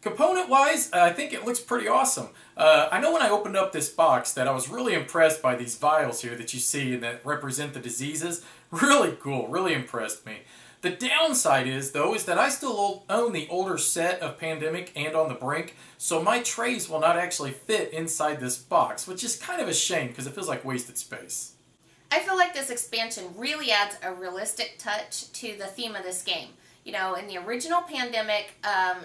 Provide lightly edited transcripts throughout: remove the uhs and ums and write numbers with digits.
Component-wise, I think it looks pretty awesome. I know when I opened up this box that I was really impressed by these vials here that you see and that represent the diseases. Really cool, really impressed me. The downside is, though, is that I still own the older set of Pandemic and On the Brink, so my trays will not actually fit inside this box, which is kind of a shame because it feels like wasted space. I feel like this expansion really adds a realistic touch to the theme of this game. You know, in the original Pandemic,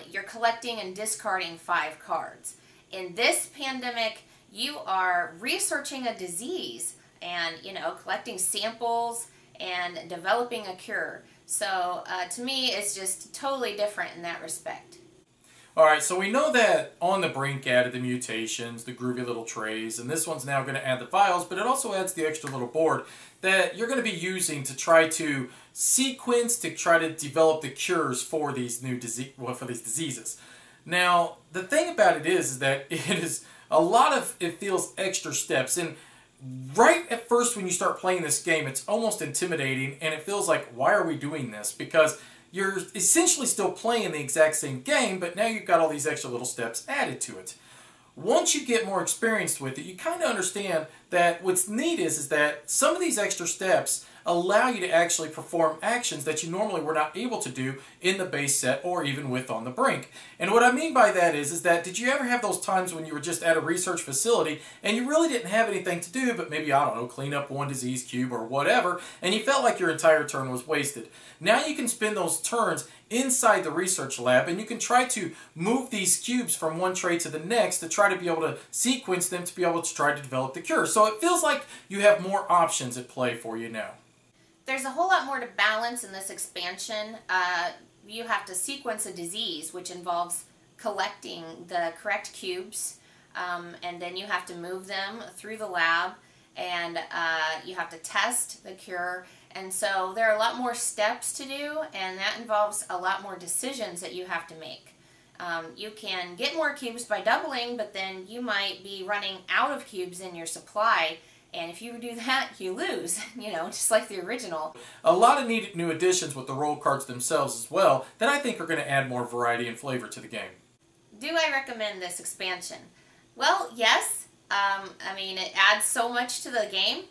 you're collecting and discarding 5 cards. In this Pandemic, you are researching a disease and, you know, collecting samples and developing a cure. So, to me, it's just totally different in that respect. Alright, so we know that On the Brink added the mutations, the groovy little trays, and this one's now going to add the vials, but it also adds the extra little board that you're going to be using to try to sequence, to try to develop the cures for these new diseases. Now, the thing about it is that it is a lot of, it feels extra steps, and right at first when you start playing this game, it's almost intimidating, and it feels like, why are we doing this? Because you're essentially still playing the exact same game, but now you've got all these extra little steps added to it. Once you get more experienced with it, you kind of understand that what's neat is that some of these extra steps allow you to actually perform actions that you normally were not able to do in the base set or even with On the Brink. And what I mean by that is that did you ever have those times when you were just at a research facility and you really didn't have anything to do but maybe, I don't know, clean up one disease cube or whatever, and you felt like your entire turn was wasted? Now you can spend those turns inside the research lab and you can try to move these cubes from one tray to the next to try to be able to sequence them to be able to try to develop the cure. So it feels like you have more options at play for you now. There's a whole lot more to balance in this expansion. You have to sequence a disease, which involves collecting the correct cubes, and then you have to move them through the lab, and you have to test the cure. And so there are a lot more steps to do, and that involves a lot more decisions that you have to make. You can get more cubes by doubling, but then you might be running out of cubes in your supply. And if you do that, you lose, you know, just like the original. A lot of neat new additions with the roll cards themselves as well that I think are going to add more variety and flavor to the game. Do I recommend this expansion? Well, yes. I mean, it adds so much to the game,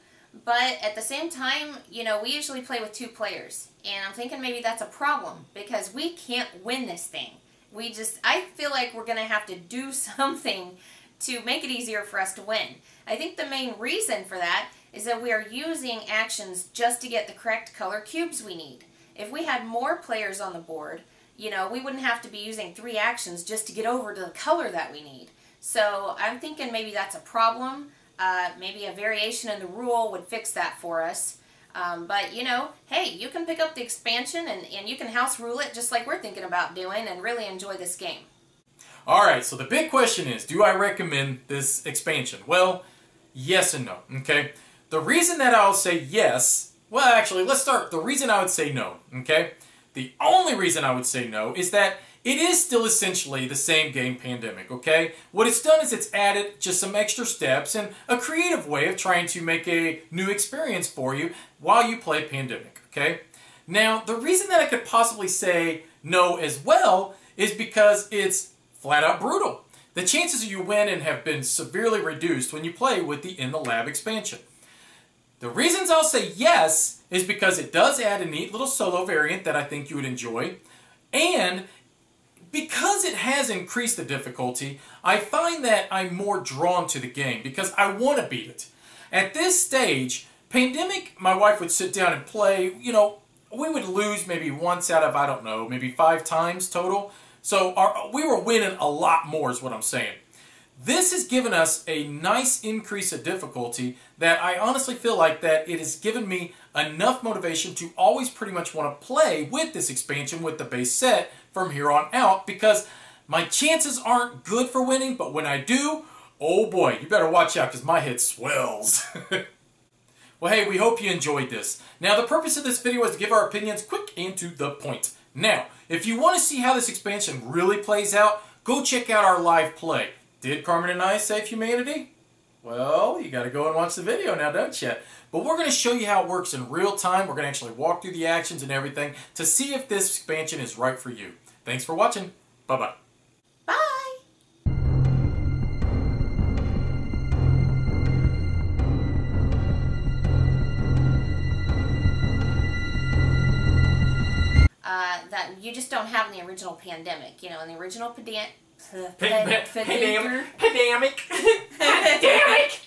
but at the same time, you know, we usually play with 2 players. And I'm thinking maybe that's a problem because we can't win this thing. I feel like we're going to have to do something to make it easier for us to win. I think the main reason for that is that we are using actions just to get the correct color cubes we need. If we had more players on the board, you know, we wouldn't have to be using 3 actions just to get over to the color that we need. So I'm thinking maybe that's a problem. Maybe a variation in the rule would fix that for us. But, you know, hey, you can pick up the expansion and you can house rule it just like we're thinking about doing and really enjoy this game. Alright, so the big question is, do I recommend this expansion? Well, yes and no, okay? The reason that I'll say yes, well actually, let's start. The reason I would say no, okay? The only reason I would say no is that it is still essentially the same game, Pandemic, okay? What it's done is it's added just some extra steps and a creative way of trying to make a new experience for you while you play Pandemic, okay? Now, the reason that I could possibly say no as well is because it's flat out brutal. The chances of you winning have been severely reduced when you play with the In the Lab expansion. The reasons I'll say yes is because it does add a neat little solo variant that I think you would enjoy, and because it has increased the difficulty, I find that I'm more drawn to the game because I want to beat it. At this stage, Pandemic, my wife would sit down and play, you know, we would lose maybe once out of, I don't know, maybe 5 times total. So we were winning a lot more is what I'm saying. This has given us a nice increase of difficulty that I honestly feel like that it has given me enough motivation to always pretty much want to play with this expansion with the base set from here on out because my chances aren't good for winning, but when I do, oh boy, you better watch out because my head swells. Well, hey, we hope you enjoyed this. Now, the purpose of this video is to give our opinions quick and to the point. Now, if you want to see how this expansion really plays out, go check out our live play. Did Carmen and I save humanity? Well, you got to go and watch the video now, don't you? But we're going to show you how it works in real time. We're going to actually walk through the actions and everything to see if this expansion is right for you. Thanks for watching. Bye-bye. Bye. you just don't have in the original Pandemic. You know, in the original Pandemic. Pandemic.